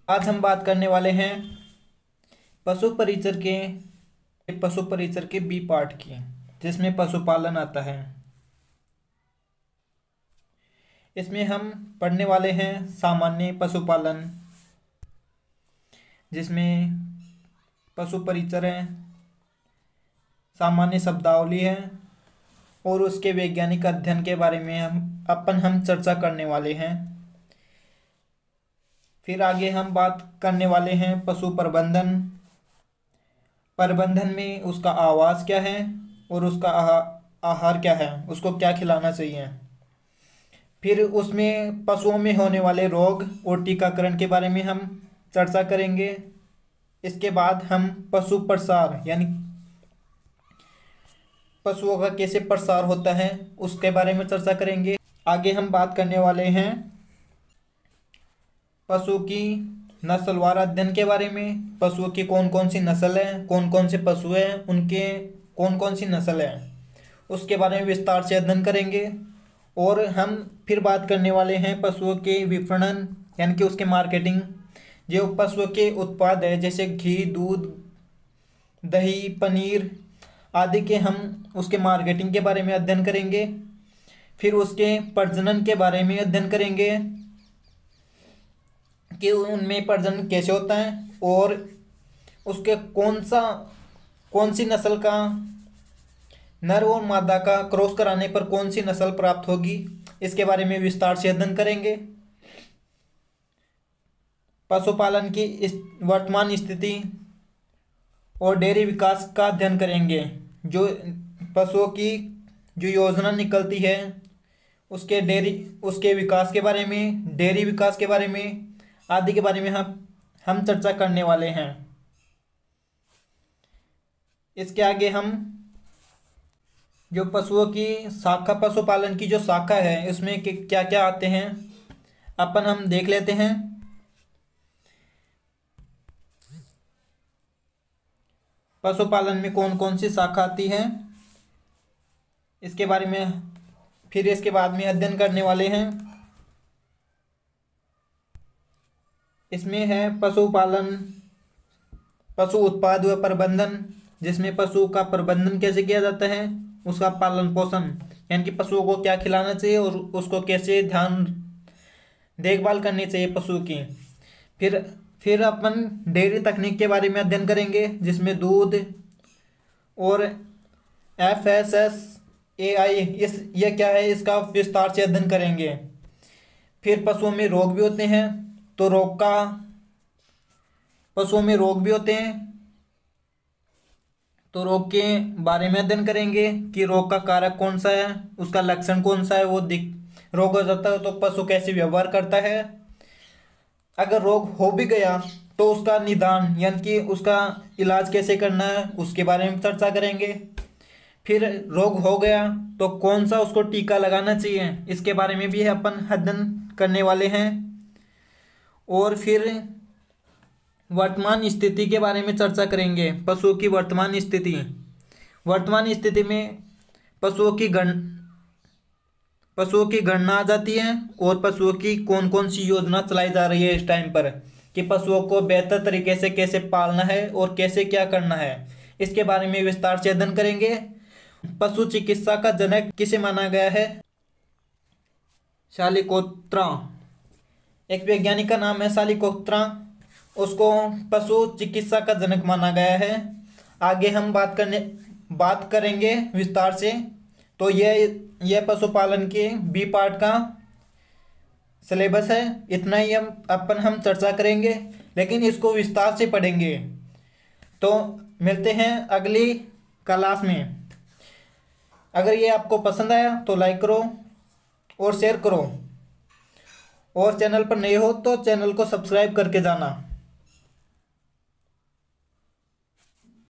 आज हम बात करने वाले हैं पशु परिचर के बी पार्ट की, जिसमें पशुपालन आता है। इसमें हम पढ़ने वाले हैं सामान्य पशुपालन, जिसमें पशु परिचर है, सामान्य शब्दावली है और उसके वैज्ञानिक अध्ययन के बारे में हम चर्चा करने वाले हैं। फिर आगे हम बात करने वाले हैं पशु प्रबंधन। प्रबंधन में उसका आवास क्या है और उसका आहार क्या है, उसको क्या खिलाना चाहिए। फिर उसमें पशुओं में होने वाले रोग और टीकाकरण के बारे में हम चर्चा करेंगे। इसके बाद हम पशु प्रसार यानी पशुओं का कैसे प्रसार होता है उसके बारे में चर्चा करेंगे। आगे हम बात करने वाले हैं पशु की नस्लवार अध्ययन के बारे में। पशुओं की कौन कौन सी नस्ल है, कौन कौन से पशु हैं, उनके कौन कौन सी नस्ल है, उसके बारे में विस्तार से अध्ययन करेंगे। और हम फिर बात करने वाले हैं पशुओं के विपणन यानी कि उसके मार्केटिंग। जो पशुओं के उत्पाद है जैसे घी, दूध, दही, पनीर आदि के हम उसके मार्केटिंग के बारे में अध्ययन करेंगे। फिर उसके प्रजनन के बारे में अध्ययन करेंगे कि उनमें प्रजनन कैसे होता है और उसके कौन सी नस्ल का नर और मादा का क्रॉस कराने पर कौन सी नस्ल प्राप्त होगी, इसके बारे में विस्तार से अध्ययन करेंगे। पशुपालन की इस वर्तमान स्थिति और डेयरी विकास का अध्ययन करेंगे। जो पशुओं की जो योजना निकलती है उसके विकास के बारे में, डेयरी विकास के बारे में आदि के बारे में हम चर्चा करने वाले हैं। इसके आगे हम जो पशुओं की शाखा, पशुपालन की जो शाखा है उसमें क्या क्या आते हैं हम देख लेते हैं। पशुपालन में कौन कौन सी शाखा आती है इसके बारे में फिर इसके बाद में अध्ययन करने वाले हैं। इसमें है पशुपालन, पशु उत्पाद व प्रबंधन, जिसमें पशु का प्रबंधन कैसे किया जाता है, उसका पालन पोषण यानी कि पशुओं को क्या खिलाना चाहिए और उसको कैसे देखभाल करनी चाहिए पशु की। फिर अपन डेयरी तकनीक के बारे में अध्ययन करेंगे, जिसमें दूध और FSSAI ये क्या है इसका विस्तार से अध्ययन करेंगे। फिर पशुओं में रोग भी होते हैं तो पशुओं में रोग भी होते हैं तो रोग के बारे में अध्ययन करेंगे कि रोग का कारक कौन सा है, उसका लक्षण कौन सा है, रोग हो जाता है तो पशु कैसे व्यवहार करता है। अगर रोग हो भी गया तो उसका निदान यानी कि उसका इलाज कैसे करना है उसके बारे में चर्चा करेंगे। फिर रोग हो गया तो कौन सा उसको टीका लगाना चाहिए, इसके बारे में भी अपन अध्ययन करने वाले हैं। और फिर वर्तमान स्थिति के बारे में चर्चा करेंगे। पशुओं की वर्तमान स्थिति में पशुओं की गणना आ जाती है और पशुओं की कौन कौन सी योजना चलाई जा रही है इस टाइम पर, कि पशुओं को बेहतर तरीके से कैसे पालना है और कैसे क्या करना है, इसके बारे में विस्तार से अध्ययन करेंगे। पशु चिकित्सा का जनक किसे माना गया है? शालिकोत्रा, एक वैज्ञानिक का नाम है शालिकोत्रा, उसको पशु चिकित्सा का जनक माना गया है। आगे हम बात करेंगे विस्तार से। तो यह पशुपालन के बी पार्ट का सिलेबस है, इतना ही हम चर्चा करेंगे, लेकिन इसको विस्तार से पढ़ेंगे। तो मिलते हैं अगली क्लास में। अगर ये आपको पसंद आया तो लाइक करो और शेयर करो, और चैनल पर नए हो तो चैनल को सब्सक्राइब करके जाना।